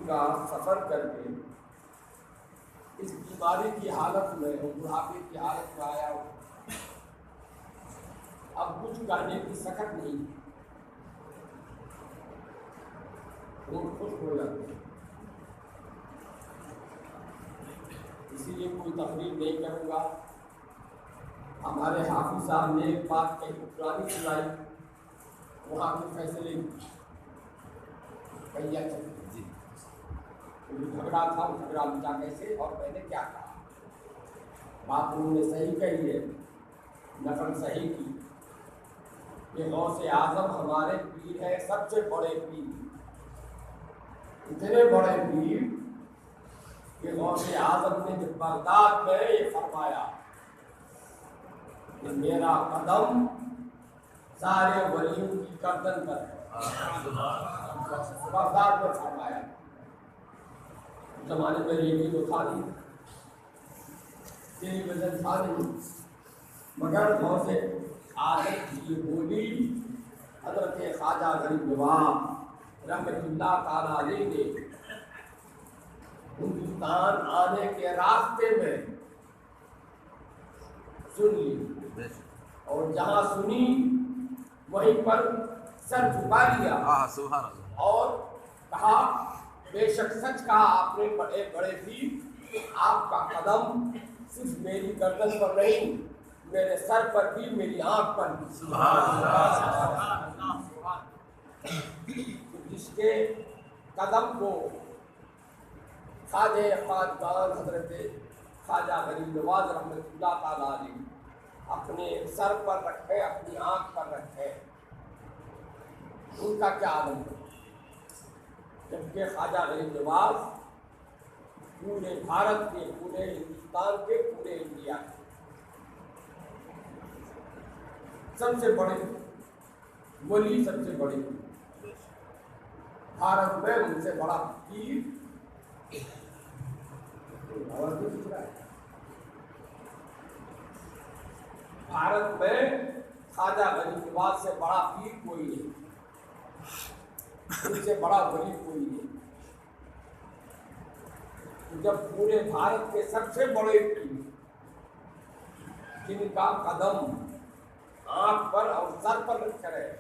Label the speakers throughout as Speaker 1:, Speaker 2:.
Speaker 1: دور کا سفر کر کے اس بیماری کی حالت میں اور بڑھاپے کی حالت میں آیا ہوں، اب کچھ کہنے کی سکت نہیں، وہ خوش ہو جاتے ہیں، اسی لیے کوئی تقریر نہیں کروں گا۔ ہمارے حافظ صاحب نے ایک بات کہی پرانی سنائی، وہاں کے فیصلے کہیا چلے جی، جھگڑا تھا، جھگڑا مٹا کیسے اور میں نے کیا کہا، بات انہوں نے صحیح کہی ہے، نقل صحیح کی کہ غوث اعظم ہمارے پیر ہے، سب سے بڑے پیر، اتنے بڑے پیر کہ غوث اعظم نے جب بغداد میں یہ فرمایا کہ میرا قدم سارے ولیوں کی گردن پر ہے، بغداد میں فرمایا۔ زمانے میں ریڈیو تو تھا نہیں، ٹیلی ویژن تھا نہیں، مگر غوث اعظم کی یہ بولی حضرت خواجہ غریب نواز رحمۃ اللہ تعالیٰ علیہ نے ہندوستان آنے کے راستے میں سن لی، اور جہاں سنی وہیں پر سر جھکا لیا اور کہا بے شک سچ کہا آپ نے بڑے بڑے بھی، آپ کا قدم صرف میری گردن پر نہیں، میرے سر پر بھی، میری آنکھ پر بھی۔ سبحان اللہ۔ جس کے قدم کو خواجہ خواجگان حضرت خواجہ غریب نواز رحمۃ اللہ تعالیٰ علیہ اپنے سر پر رکھے، اپنی آنکھ پر رکھے، ان کا کیا عالم ہے؟ جبکہ خواجہ غریب نواز پورے بھارت کے، پورے ہندوستان کے، پورے انڈیا کے سب سے بڑے ولی، سب سے بڑے بھارت میں ان سے بڑا پیر بھارت میں خواجہ غریب نواز سے بڑا پیر کوئی نہیں، ان سے بڑا ولی کوئی نہیں۔ جب پورے بھارت کے سب سے بڑے پیر جن کا قدم آنکھ پر اور سر پر رکھ کر ہے،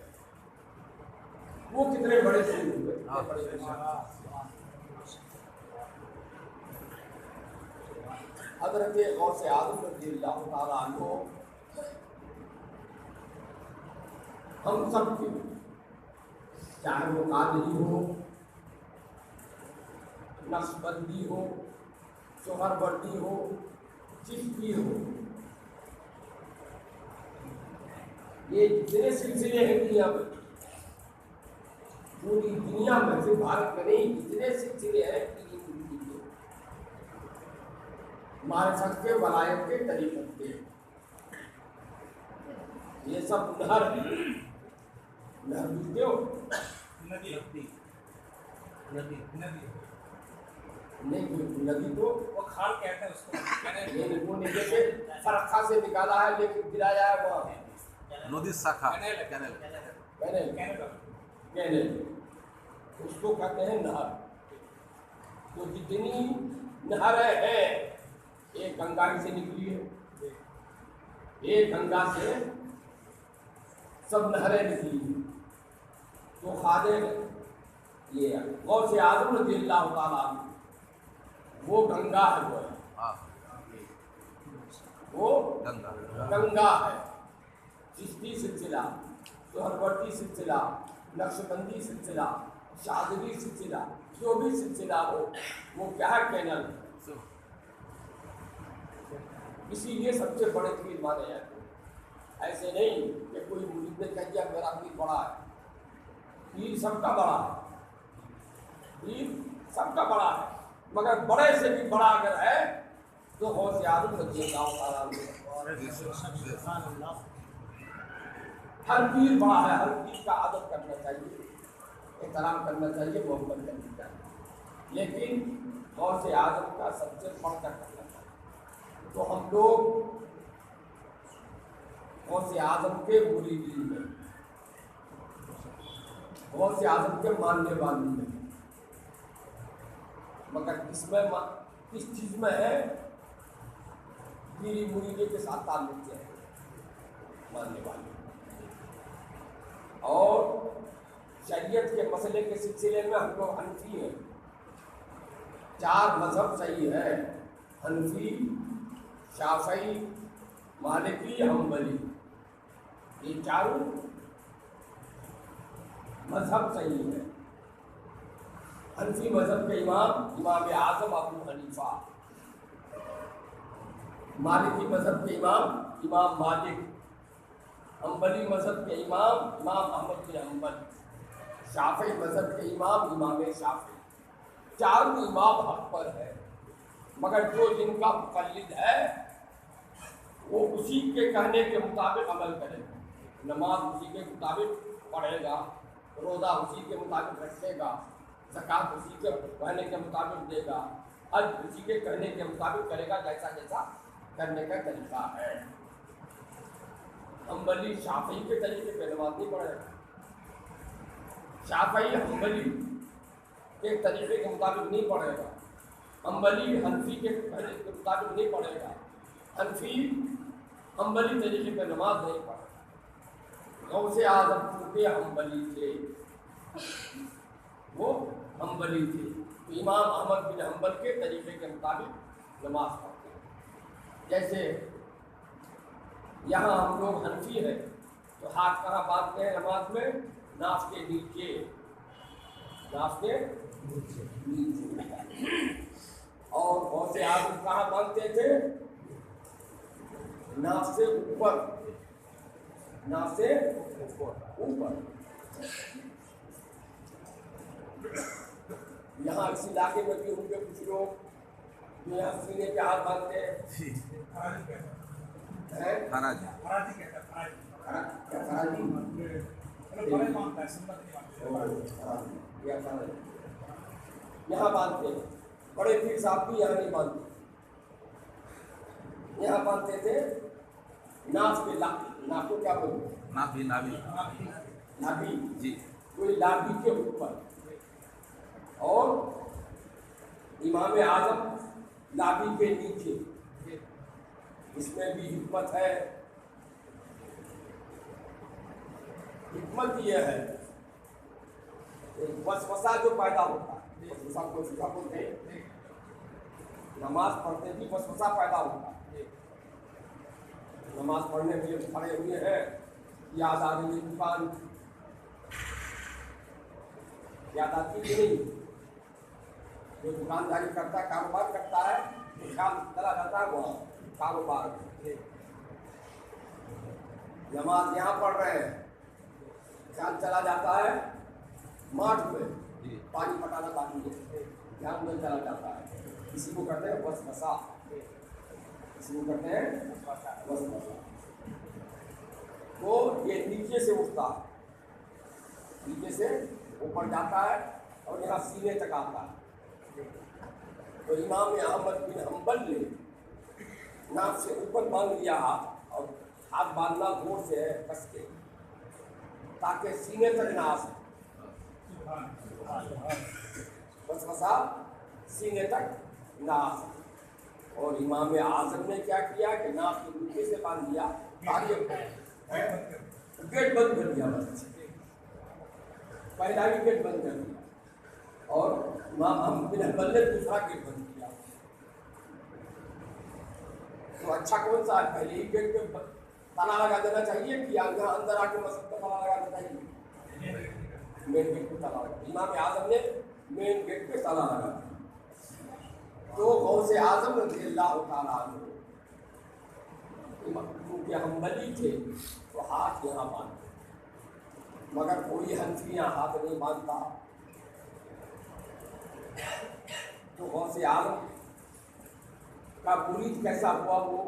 Speaker 1: وہ کتنے بڑے پیر ہوئے، کتنے بڑے پیر۔ حضرت غوث اعظم رضی اللہ تعالیٰ عنہ ہم سب کی، چاہے وہ قادری ہو، نقشبندی ہو، سہروردی ہو، چشتی ہو، یہ جتنے سلسلے ہیں دنیا میں، پوری دنیا میں، صرف بھارت میں نہیں، جتنے سلسلے ہیں معرفت کے، ولایت کے، طریقت کے، یہ سب نہر نہر بولتے ہو، ندی تو
Speaker 2: وہ کھال کہتے ہیں اس کو،
Speaker 1: وہ نہیں جیسے فرقہ سے نکالا ہے لیکن گرایا ہے وہ
Speaker 3: ندی شاخا
Speaker 1: کینل، اس کو کہتے ہیں نہر۔ تو جتنی نہریں ہیں ایک گنگا سے نکلی ہے، ایک گنگا سے سب نہریں نکلی ہیں۔ تو خواجہ یہ غوث اعظم رضی اللہ تعالیٰ عنہ وہ گنگا ہے، وہ گنگا ہے۔ چشتی سلسلہ، سہروردی سلسلہ، نقشبندی سلسلہ، شاذلی سلسلہ، جو بھی سلسلہ ہو وہ کیا ہے؟ کینل۔ اسی لیے سب سے بڑے پیر مانے جاتے ہیں، ایسے نہیں کہ کوئی مرید نے کہہ دیا میرا پیر بڑا ہے۔ پیر سب کا بڑا ہے، پیر سب کا بڑا ہے، مگر بڑے سے بھی بڑا اگر ہے تو غوث اعظم رضی اللہ تعالیٰ عنہ۔ ہر پیر بڑا ہے، ہر پیر کا ادب کرنا چاہیے، احترام کرنا چاہیے، محبت کرنی چاہیے، لیکن غوث اعظم کا سب سے بڑھ کر کرنا چاہیے۔ تو ہم لوگ غوث اعظم کے مریدین میں، غوث اعظم کے ماننے والے میں، اس میں کس چیز میں ہے؟ پیری مریدے کے ساتھ تعلق سے ہے ماننے والے، اور شریعت کے مسئلے کے سلسلے میں ہم لوگ حنفی ہیں۔ 4 مذہب صحیح ہے، حنفی، شافعی، مالکی، حنبلی، یہ 4 مذہب صحیح ہے۔ حنفی مذہب کے امام اعظم ابو حنیفہ، مالکی مذہب کے امام مالک، حنبلی مذہب کے امام احمد بن حنبل، شافعی مذہب کے امام شافعی، 4 امام حق پر ہے، مگر جو جن کا مقلد ہے وہ اسی کے کہنے کے مطابق عمل کرے گا، نماز اسی کے مطابق پڑھے گا، روزہ اسی کے مطابق رکھے گا، زکوٰۃ اسی کے کہنے کے مطابق دے گا، حج اسی کے کہنے کے مطابق کرے گا، جیسا جیسا کرنے کا طریقہ ہے۔ حنبلی شافعی کے طریقے پہ نماز نہیں پڑھے گا، شافعی حنبلی کے طریقے کے مطابق نہیں پڑھے گا، حنبلی حنفی کے طریقے کے مطابق نہیں پڑھے گا، حنفی حنبلی طریقے پہ نماز نہیں پڑھے گا۔ غوث اعظم چونکہ حنبلی تھے، وہ حنبلی تھے، تو امام احمد بن حنبل کے طریقے کے مطابق نماز پڑھتے ہیں۔ جیسے یہاں ہم لوگ حنفی ہیں تو ہاتھ کہاں باندھتے ہیں نماز میں؟ ناف کے نیچے، ناف کے نیچے۔ اور غوث اعظم کہاں باندھتے تھے؟ ناف سے اوپر، ناف سے اوپر۔ یہاں اس علاقے میں بھی ہوں گے کچھ لوگ جو یہاں سینے پہ ہاتھ باندھتے ہیں، یہاں باندھتے ہیں۔ بڑے پیر صاحب بھی یہاں نہیں باندھتے، یہاں باندھتے تھے ناف کے، ناف کو کیا بولتے ہیں؟ نابی جی، کوئی لابی کے اوپر، اور امام اعظم لابی کے نیچے۔ اس میں بھی حکمت ہے، حکمت یہ ہے وسوسہ جو پیدا ہوتا ہے، وسوسہ کو کیا بولتے ہیں؟ نماز پڑھتے بھی وسوسہ پیدا ہوتا ہے، نماز پڑھنے کے لیے کھڑے ہوئے ہیں، یاد آ رہی ہے دکان، یاد آتی کہ نہیں؟ جو دکانداری کرتا ہے، کاروبار کرتا ہے، تو خیال چلا جاتا ہے وہاں کاروبار میں۔ نماز یہاں پڑھ رہے ہیں، خیال چلا جاتا ہے ماٹھ میں پانی پٹانا باقی ہے، دھیان میں چلا جاتا ہے۔ اسی کو کہتے ہیں وسوسہ، اسی کو کہتے ہیں وسوسہ۔ تو یہ نیچے سے اٹھتا ہے، نیچے سے اوپر جاتا ہے اور یہاں سینے تک آتا ہے۔ تو امام احمد بن حنبل نے ناف سے اوپر باندھ لیا ہاتھ، اور ہاتھ باندھنا زور سے ہے، کس کے، تاکہ سینے تک نہ آ سکے، وسوسہ سینے تک نہ آ سکے۔ اور امام اعظم نے کیا کیا کہ ناف کے نیچے سے باندھ دیا، تاکہ گیٹ بند کر دیا، بس پہلا ہی گیٹ بند کر دیا، اور امام احمد بن حنبل نے دوسرا گیٹ بند کیا۔ تو اچھا کون سا ہے؟ پہلے ہی گیٹ پہ تالا لگا دینا چاہیے کہ یہاں اندر آ کے مسجد پہ تالا لگا دینا چاہیے؟ مین گیٹ پہ تالا لگا، امام اعظم نے مین گیٹ پہ تالا لگا دیا۔ تو غوث اعظم رضی اللہ تعالیٰ عنہ کیونکہ حنبلی تھے تو ہاتھ یہاں باندھتے، مگر کوئی حنفی یہاں ہاتھ نہیں باندھتا۔ تو غوث اعظم کا مرید کیسا ہوا؟ وہ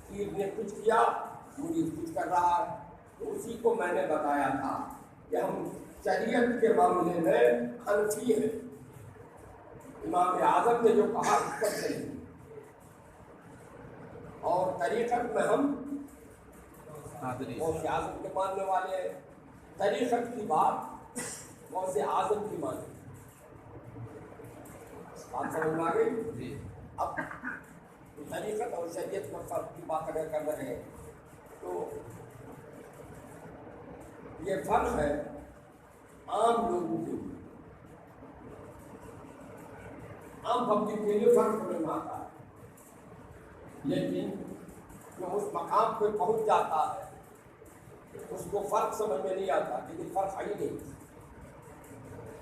Speaker 1: پیر نے کچھ کیا، مرید کچھ کر رہا ہے۔ تو اسی کو میں نے بتایا تھا کہ ہم شریعت کے معاملے میں حنفی ہیں، امام اعظم نے جو کہا اس پر چلیں، اور طریقت میں ہم غوث اعظم کے ماننے والے ہیں۔ طریقت کی بات غوث اعظم کی ماننے، बात समझ में आ गई। अब तरीक़त और शरीयत पर फ़र्क की बात अगर कर रहे हैं तो ये फ़र्क है आम लोगों के लिए, आम पब्लिक के लिए फ़र्क समझ में आता है, लेकिन जो उस मकाम पर पहुंच जाता है उसको फ़र्क समझ में नहीं आता, क्योंकि फ़र्क है ही नहीं।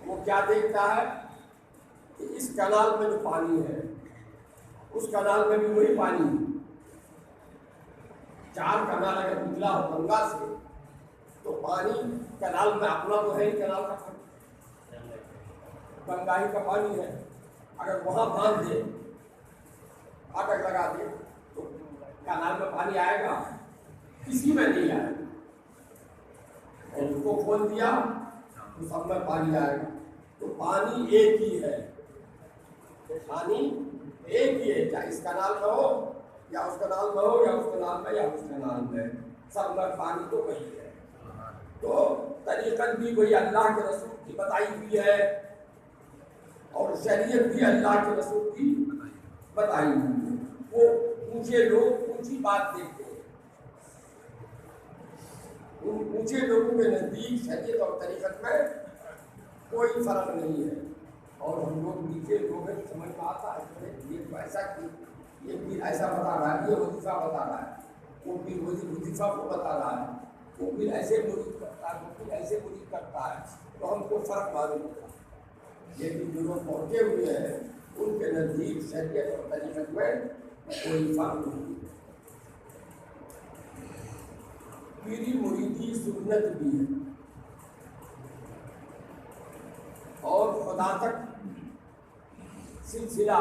Speaker 1: वो क्या देखता है कि इस कनाल में जो पानी है उस कनाल में भी वही पानी है। 4 कनाल अगर निकला हो गंगा से तो पानी कनाल में अपना तो है ही, कनाल का पानी गंगा ही का पानी है। अगर वहाँ बांध दे, फाटक लगा दे तो कनाल में पानी आएगा? किसी में नहीं आएगा। और उसको खोल दिया तो सब में पानी आएगा। तो पानी एक ही है, पानी एक ही है, चाहे इस कनाल में हो या उस कनाल में हो या उस कनाल में या उस कनाल में, सब में पानी तो वही है। तो तरीक़त भी वही अल्लाह के रसूल की बताई हुई है और शरीयत भी अल्लाह के रसूल की बताई हुई है। वो ऊँचे लोग ऊँची बात देखते हैं, उन ऊँचे लोगों के नज़दीक शरीयत और तरीक़त में कोई फ़र्क नहीं है, और हम लोग नीचे लोग हैं, समझ में आता है ये तो ऐसा कि ये पीर ऐसा बता रहा है, ये वजीफ़ा बता रहा है, वो पीर वजीफ़ा को बता रहा है, वो पीर ऐसे मुरीद करता है, वो पीर ऐसे मुरीद करता है, तो हमको फ़र्क मालूम होता है। लेकिन जो लोग पहुँचे हुए हैं उनके नज़दीक शरीयत और तरीक़त में कोई फ़र्क नहीं है। पीरी मुरीदी सुन्नत भी है और खुदा तक सिलसिला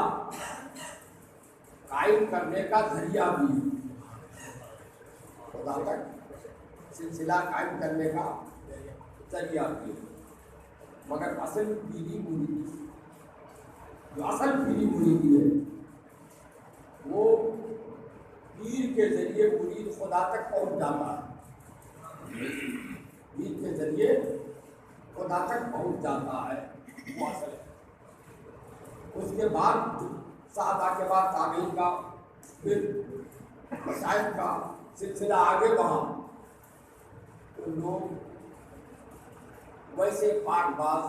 Speaker 1: कायम करने का जरिया भी है। खुदा तक सिलसिला कायम करने का जरिया भी है। मगर असल पीरी मुरीदी, जो असल पीरी मुरीदी है, वो पीर के जरिए मुरीद खुदा तक पहुंच जाता है। पीर के जरिए खुदा तक पहुंच जाता है, वो असल है। उसके बाद साहबा के बाद ताबीन का, फिर मशाइख का सिलसिला आगे बढ़ा तो लोग वैसे पाकबाज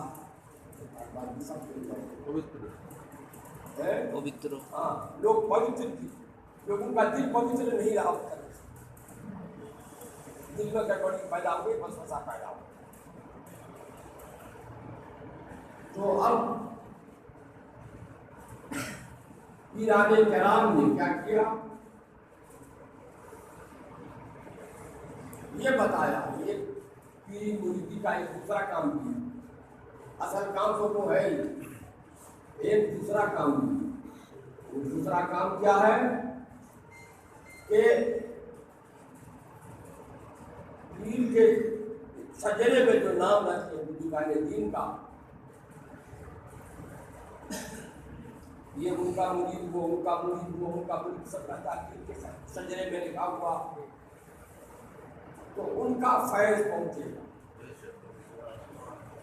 Speaker 1: सब
Speaker 3: पवित्र,
Speaker 1: हाँ, लोग पवित्र थी, लोगों का दिल पवित्र नहीं रहा, दिल में गड़बड़ी पैदा हो गई, वसवसा पैदा हो गया। तो अब पीराने कराम ने क्या किया, ये बताया, ये पीरी मुरीदी का एक दूसरा काम किया। असल काम तो वो है ही, एक दूसरा काम किया। वो दूसरा काम क्या है कि पीर के सजरे में जो नाम रखे बुजुर्गाने दीन का, ये उनका मुरीद, वो उनका मुरीद, वो उनका मुरीद, सब रहता है के सजरे में लिखा हुआ, तो उनका फैज़ पहुंचेगा,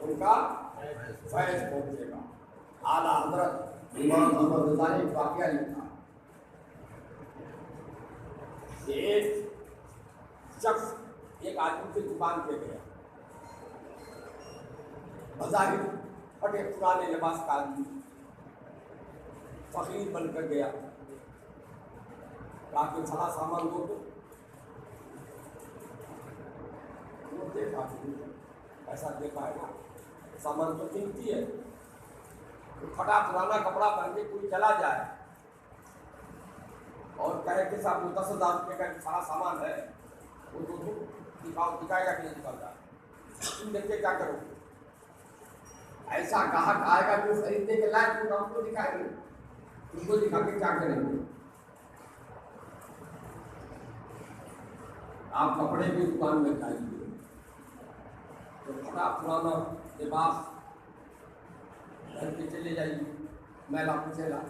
Speaker 1: उनका फैज़ पहुंचेगा। आला हज़रत इमाम अहमद रज़ा ने एक वाक़या लिखा, एक शख्स एक आदमी की दुकान पे गया, बज़ाहिर फटे पुराने लिबास का आदमी, फ़कीर बनकर गया, बाकी सारा सामान दो तो वो देखा, ऐसा देखा है ना, सामान तो कीमती है, तो फटा पुराना कपड़ा पहन के कोई चला जाए और कहे कि साहब 10,000 रुपये का सारा सामान है, वो तो दिखाएगा कि नहीं दिखाएगा, तुम देख के क्या करोगे? ऐसा ग्राहक आएगा जो खरीदने के लायक, तो हमको दिखाएंगे, तुमको दिखा के क्या करेंगे? आप कपड़े की दुकान में जाइए तो फटा पुराना लिबास घर के चले जाइए, मैला कुचेला,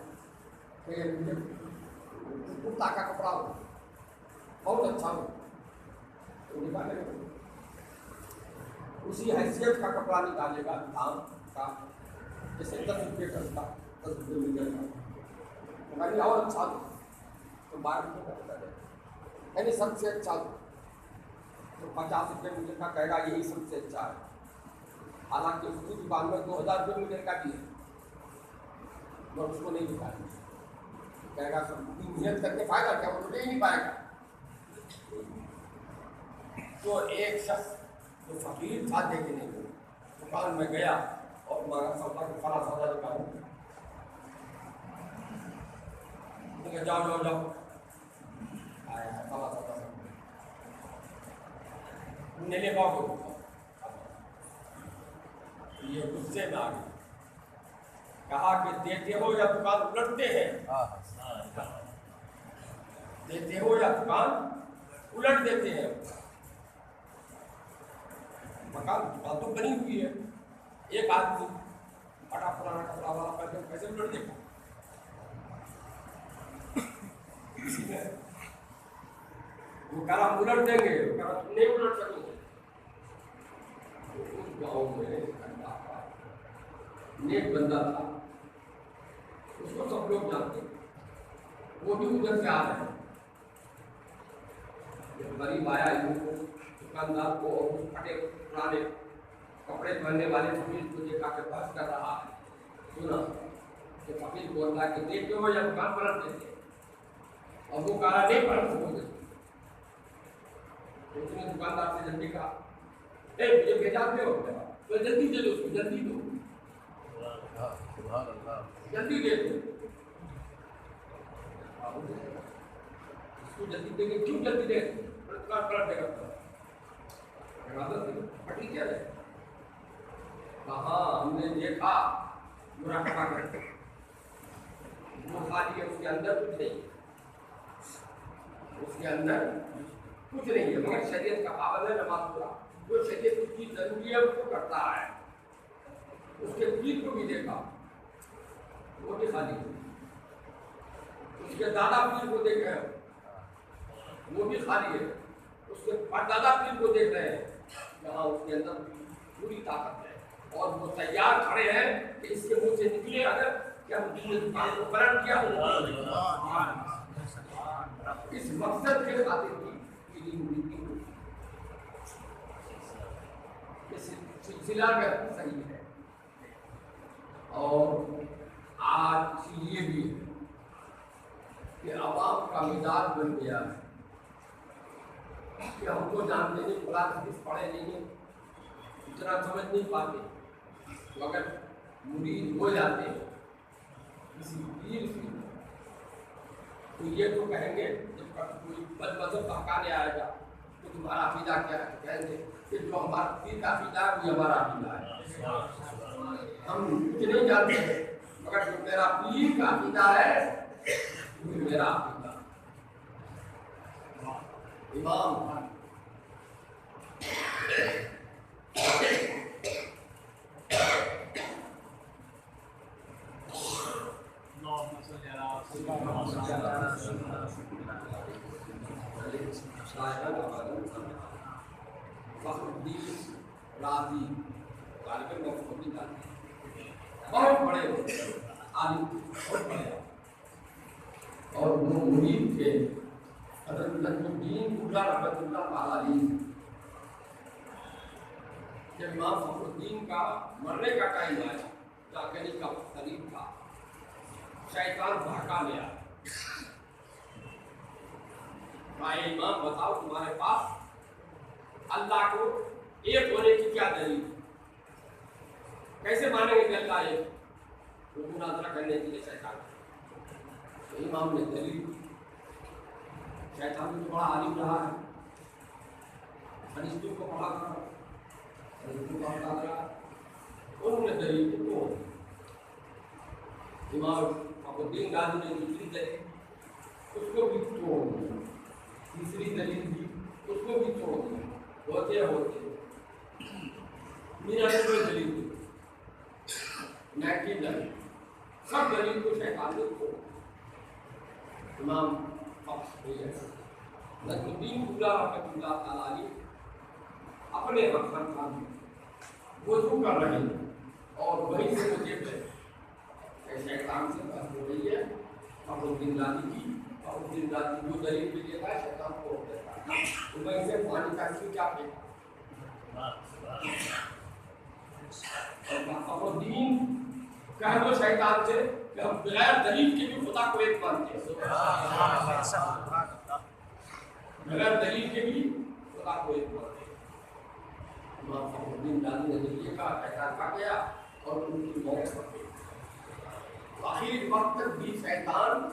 Speaker 1: मुझे कुर्ता का कपड़ा हो, बहुत अच्छा हो, तो निकालेगा, उसी हैसियत का कपड़ा निकालेगा दाम का, जैसे 10 रुपये का 10 रुपये मिल जाता, मैंने और अच्छा दो तो 12 रुपये का बता दे, यानी सबसे अच्छा दो तो 50 रुपये मीटर का कहेगा यही सबसे अच्छा है। हालांकि उसकी दुकान में 2000 रुपये मीटर का भी है, मैं उसको नहीं दिखाऊंगा, कहेगा सब मेहनत करके पाएगा क्या, वो तो ले ही नहीं पाएगा। तो एक शख्स जो फकीर था देखने को दुकान में गया और मांगा सौदा के सारा सौदा निकालो, जाओ जाओ जाओ, आया सारा सौदा ले पाओ, ये गुस्से में आ गए, कहा कि देते हो या दुकान उलटते हैं, देते हो या दुकान उलट देते हैं। दुकान तो बनी हुई है, एक आदमी फटा पुराना कपड़ा वाला करके कैसे उलट देगा, वो कह रहा उलट देंगे, वो कह रहा तुम नहीं उलट सकोगे। उस गाँव में नेक बंदा था, उसको सब लोग जानते, वो भी उधर से आ रहे हैं, गरीब आया दुकानदार को और उस फटे पुराने कपड़े पहनने वाले फकीर को देखा के बहस कर रहा है। सुना तो फकीर बोल रहा है कि देखते हो या दुकान पलट देते, और वो कह रहा नहीं पलट सकोगे। उसने दुकानदार से जल्दी कहा, मुझे भेजाते हो तो जल्दी दे दो, उसको जल्दी दो, जल्दी दे दो, इसको जल्दी देंगे, क्यों जल्दी दे, दुकान पलट देगा, ठीक है। हाँ हमने देखा बुरा कमा करके वो खाली है, उसके अंदर कुछ नहीं, उसके अंदर कुछ नहीं है, मगर शरीयत का पाबंद है, नमाज पूरा जो शरीयत की जरूरी है उसको करता है। उसके पीर को भी देखा वो भी खाली है, उसके दादा पीर को देख रहे हैं वो भी खाली है, उसके परदादा पीर को देख रहे हैं जहाँ उसके अंदर पूरी ताकत है, और वो तैयार खड़े हैं कि इसके मुंह से निकले अगर क्या दुकान को पलट किया, इस मकसद के खातिर सिलसिला में सही है। और आज ये भी है कि आवाम का मिजाज बन गया है कि हमको जानते नहीं, कुरान हदीस पढ़े नहीं है, इतना समझ नहीं पाते, तो अगर मुरीद हो जाते हैं किसी पीर से तो ये तो कहेंगे जब कोई मजहब हकाने आएगा तो तुम्हारा अकीदा क्या है, कहेंगे कि जो हमारा पीर का अकीदा है वो हमारा अकीदा है। हम कुछ नहीं जानते हैं, मगर जो मेरा पीर का अकीदा है वो मेरा अकीदा। इमाम राजी बहुत बड़े आलिम, बहुत बड़े, और वो मुरीद थे हज़रत नजमुद्दीन उल्ला रहमतुल्लाह अलैह। जब इमाम फखरुद्दीन का मरने का टाइम आया, जागने का करीब था, शैतान भड़का लिया, भाई इमाम बताओ तुम्हारे पास अल्लाह को एक होने की क्या दलील, कैसे मानेंगे कि अल्लाह एक, तो मुनाजरा करने के लिए शैतान, तो इमाम ने दलील, शैतान भी बड़ा आलिम रहा है, फरिश्तों को पढ़ा था, उन्होंने दलील को इमाम फखरुद्दीन गाजी ने दूसरी दलील उसको भी तोड़ दिया, तीसरी दलील भी उसको भी तोड़ दिया, होते होते 99 दलील थी, 90 दलील, सब दलील को शैतान ने तोड़। इमाम नजमुद्दीन उल्ला रहमतुल्लाह अलैह अपने मकान खान वजू कर रहे हैं और वहीं से वो देख रहे शैतान دن رات کی اور اس دن رات کی جو دلیل بھی دیتا ہے شیطان کو روک دیتا ہے تو میں اسے پانی کا اس کیا پھینکا اور دین کہہ دو شیطان سے کہ ہم بغیر دلیل کے بھی خدا کو ایک مانتے ہیں بغیر دلیل کے بھی خدا کو ایک مانتے ہیں امام فخر الدین رازی نے یہ کہا شیطان کھا گیا اور ان کی موت ہو گئی آخری وقت تک بھی شیطان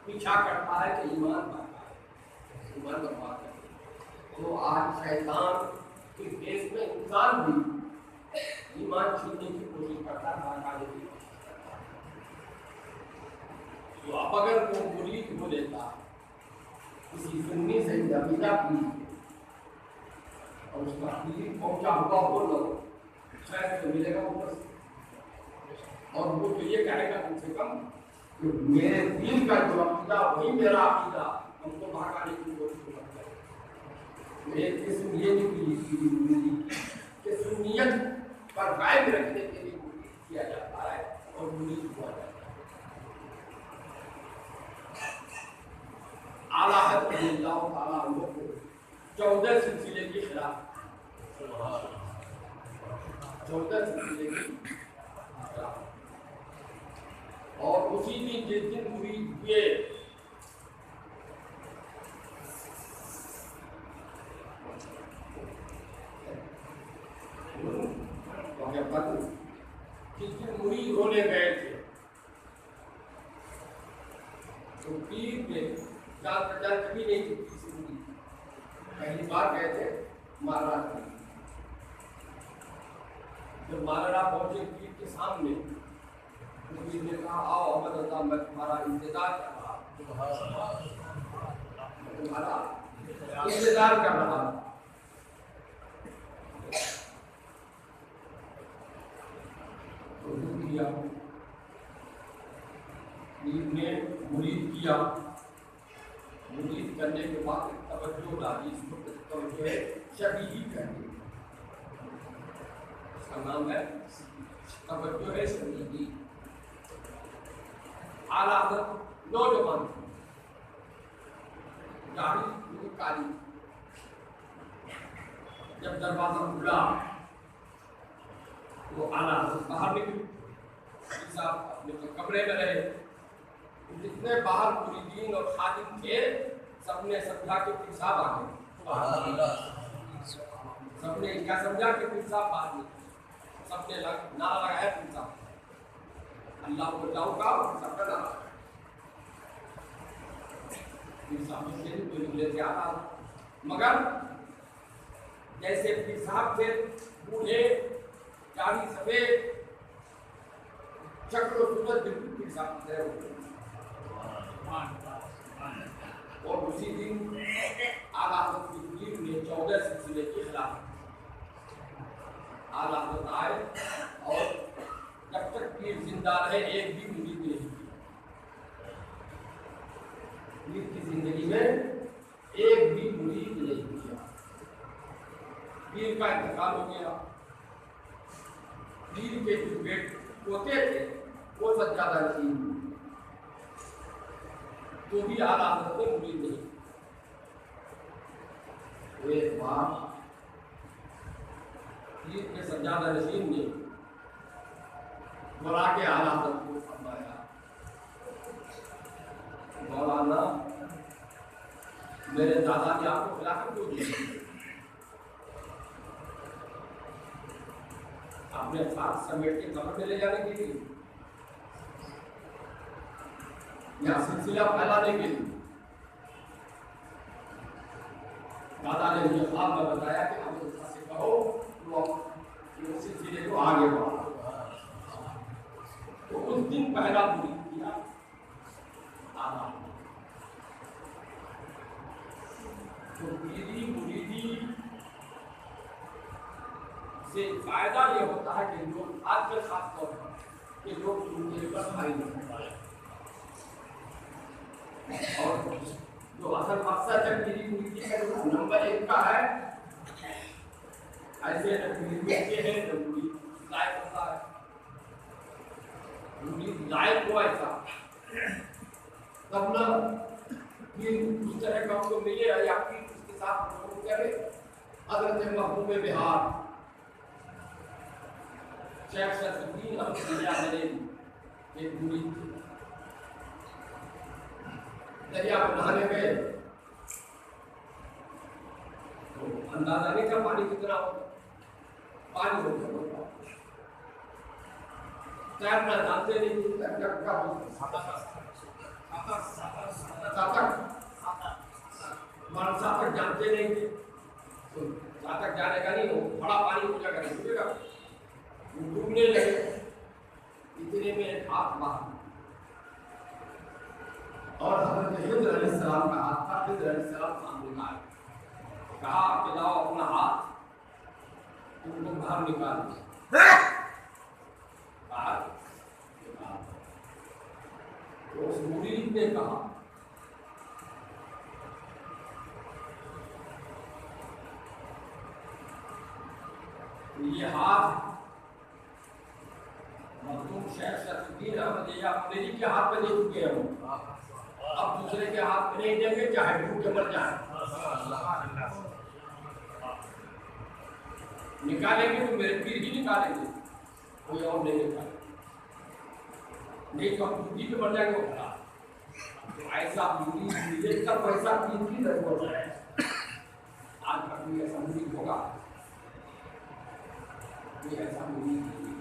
Speaker 1: پیچھا کرتا ہے کہ ایمان پاتا ہے ایمان برباد کرتا ہے تو آج شیطان کے دیش میں انسان بھی ایمان چھیننے کی کوشش کرتا ہے ناکامے کی کوشش کرتا ہے تو اب اگر وہ مرید ہو لیتا کسی سنی سے عقیدہ کی اور اس کا عقیدہ پہنچا ہوا ہو لوگ شاید تو ملے گا اوپر سے اور وہ تو یہ کہے گا کم سے کم کہ میرے دین کا جو عقیدہ وہی میرا عقیدہ ہم کو بھاگانے کی کوشش کرتے ہیں میرے قسم یہ نکلی کہ سنیت پر غائب رکھنے کے لیے کیا جاتا ہے اور مرید ہوا جاتا ہے اعلیٰ حضرت رضی اللہ تعالیٰ عنہ کو 14 سلسلے کی خلاف 14 سلسلے کی خلاف اور اسی دن جس دن مرید ہوئے جس دن مرید ہونے گئے تھے تو پیر نے جان پہچان کبھی نہیں کی کسی مرید پہلی بار گئے تھے مہاراج میں جب مہاراج پہنچے پیر کے سامنے پیر نے کہا آؤ احمد اللہ میں تمہارا انتظار کر رہا تمہارا انتظار کر رہا پیر نے مرید کیا مرید کرنے کے بعد توجہ ڈالی اس کو توجہ ہے شبیہی کرنے اس کا نام ہے توجہ ہے شبیہی اعلیٰ حضرت نوجوان داڑھی کالی جب دروازہ کھلا وہ اعلیٰ حضرت باہر نکلی صاحب اپنے کمرے میں رہے جتنے باہر مریدین اور خادم تھے سب نے سمجھا کہ پیر صاحب آ گئے سب نے کیا سمجھا کہ پیر صاحب آ گئے سب نے نعرہ لگایا پیر صاحب اللہ کو جاؤں گا اور سب کا نعرہ پیر صاحب سے کوئی نکلے تھے آ مگر جیسے پیر صاحب تھے بوڑھے داڑھی سفید شکل و صورت بالکل پیر صاحب سے اور اسی دن اعلیٰ حضرت کی پیر نے 14 سلسلے کے خلاف اعلیٰ حضرت آئے اور جب تک پیر زندہ رہے ایک بھی مرید نہیں کی پیر کی زندگی میں ایک بھی مرید نہیں کیا پیر کا انتقال ہو گیا پیر کے جو پوتے تھے وہ سجادہ نشین تو بھی اعلیٰ حضرت میں مرید نہیں ایک بار پیر کے سجادہ نشین نے بلا کے اعلیٰ حضرت کو فرمایا مولانا میرے دادا نے آپ کو خلافت کیوں دی اپنے ساتھ سمیٹ کے قبر میں لے جانے کے لیے یا سلسلہ پھیلانے کے لیے دادا نے مجھے خواب میں بتایا کہ اب اس سے کہو وہ سلسلے کو آگے بڑھا تو اس دن پہلا مرید کیا آدھا تو پیری مریدی سے فائدہ یہ ہوتا ہے کہ لوگ آج کل خاص طور پر کہ لوگ سننے پر بھائی نہیں پائے اور جو اصل مقصد ہے پیری مریدی کا جو نمبر 1 کا ہے ایسے مرید کے ہیں جو مرید لائق ہوتا ہے مرید لائق ہوا ایسا तब ना फिर उस तरह का आपको मिले या फिर उसके साथ लोग करे हजरत महबूब बिहार शेख शरफुद्दीन अहमद जलेल एक मुरीद थे। दरिया में नहाने गए तो अंदाजा नहीं था पानी कितना होगा, पानी होगा तैरना जानते नहीं थे, तैरना क्या होता सातक जानते नहीं थे, तो सातक जाने का नहीं, वो बड़ा पानी पूजा करे डूबेगा, वो डूबने लगे। इतने में एक हाथ बाहर और हज़रत हिज़्र अलैहिस्सलाम का हाथ था। हिज़्र अलैहिस्सलाम सामने आए, कहा कि लाओ अपना हाथ, तुमको बाहर निकाल बाहर। तो उस मुरीद ने कहा ये हाथ मखदूम शेख शरफुद्दीन अहमद मेरी के हाथ में दे चुके हो, अब दूसरे के हाथ में नहीं देंगे, चाहे भूखे मर जाए। निकालेंगे तो मेरे पीर ही निकालेंगे, कोई और नहीं निकालेंगे, नहीं तो हम भूखी पे मर जाएंगे। वो खड़ा तो ऐसा मिले का पैसा कीमती नहीं होता है। आज का कोई ऐसा मुरीद होगा, कोई ऐसा मुरीद नहीं।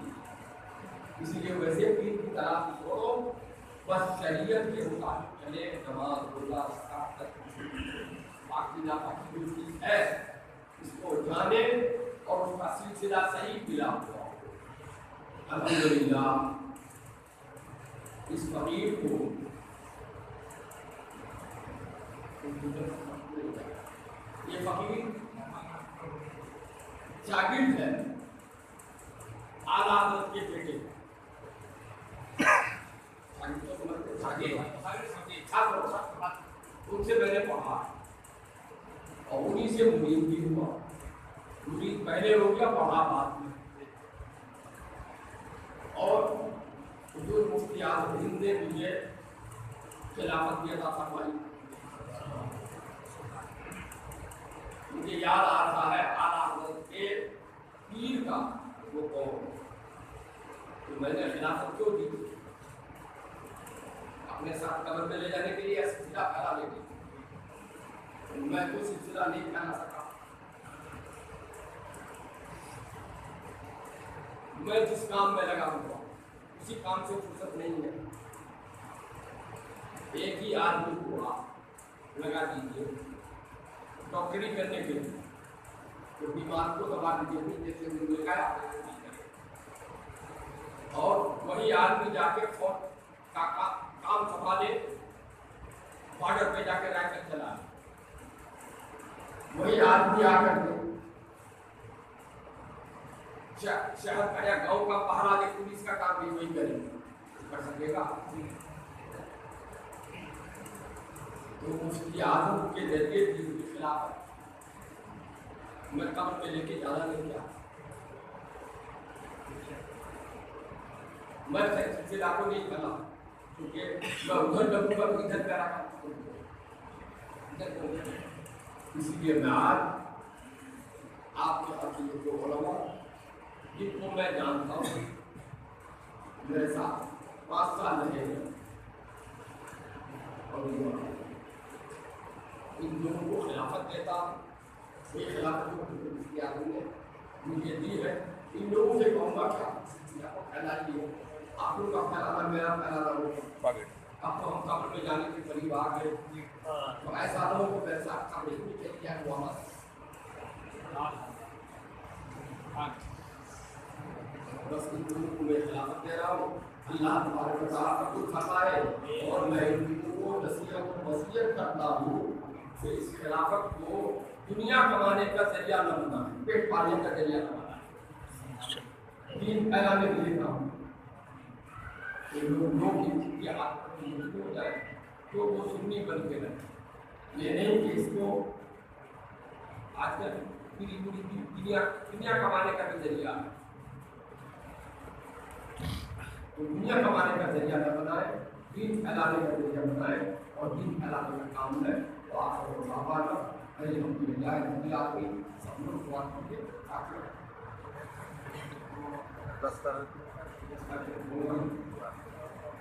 Speaker 1: इसलिए वैसे पीर की तलाश छोड़ो, बस शरीयत के मुताबिक चले, नमाज रोजा बाकी ना बाकी जो चीज है इसको जाने और उसका सिलसिला सही मिला हुआ। अल्हम्दुलिल्लाह इस फकीर को ये फकीर शागिर्द है आला हज़रत के बेटे, उनसे मैंने पढ़ा और उन्हीं से मुरीद भी हुआ। मुरीद पहले हो गया, पढ़ा बाद में। और हुजूर मुफ्ती आज़म हिंद ने मुझे खिलाफत की अता फरमाई। मुझे याद आ रहा है आला हज़रत के पीर का वो कौन, तो मैंने खिलाफत क्यों दी, अपने साथ कब्र में ले जाने के लिए सिलसिला फैला लेंगे, मैं कोई सिलसिला नहीं फैला सका। मैं जिस काम में लगा हुआ उसी काम से फुर्सत नहीं है। एक ही आदमी को आप लगा दीजिए डॉक्टरी करने के लिए, तो बीमार को दबा दीजिए जैसे लगाया, और वही आदमी जाके फौज का काम छपा दे, बॉर्डर पे जाके राइफल चला, वही आदमी आकर के शहर का या गांव का पहरा दे, पुलिस का काम भी वही करेगा, कर सकेगा? तो मुफ्ती आज़म के जरिए दीन के खिलाफ मैं कब्र पे लेके जाना नहीं चाहता। मैं सिलसिला को नहीं बना, क्योंकि मैं उधर लगूंगा तो इधर पैरा काम, इसलिए मैं आज आपके अकीदे को उलमा जिनको मैं जानता हूँ, मेरे साथ 5 साल रहे हैं, और इन लोगों को खिलाफत देता हूँ। ये खिलाफत ने मुझे दी है, इन लोगों से कहूँगा क्या फैला दिए, आप लोग का फैलाना मेरा फैलाना होगा। अब तो हम कब्र में जाने के करीब आ गए, तो ऐसा लोगों को मेरे साथ कब्र में चल गया हुआ बस इन लोगों को मैं खिलाफत दे रहा हूँ। अल्लाह तबारक व तआला कबूल फरमाए, और मैं इन लोगों को नसीहत और वसीयत करता हूँ कि इस खिलाफत को दुनिया कमाने का जरिया न बनाए, पेट पालने का जरिया न बनाए, दीन फैलाने के लिए काम। लोग की आदत हो जाए तो वो सुन्नी बन के रहे, ये नहीं कि इसको आजकल पूरी पूरी दुनिया कमाने का भी जरिया है, तो दुनिया कमाने का जरिया न बनाए, دین پھیلانے کا ذریعہ بنائیں اور دین پھیلانے کا کام ہے تو آپ کو صحابہ الحمدللہ رب العالمین سب لوگ دعا کیجیے
Speaker 3: دستار
Speaker 1: تاکہ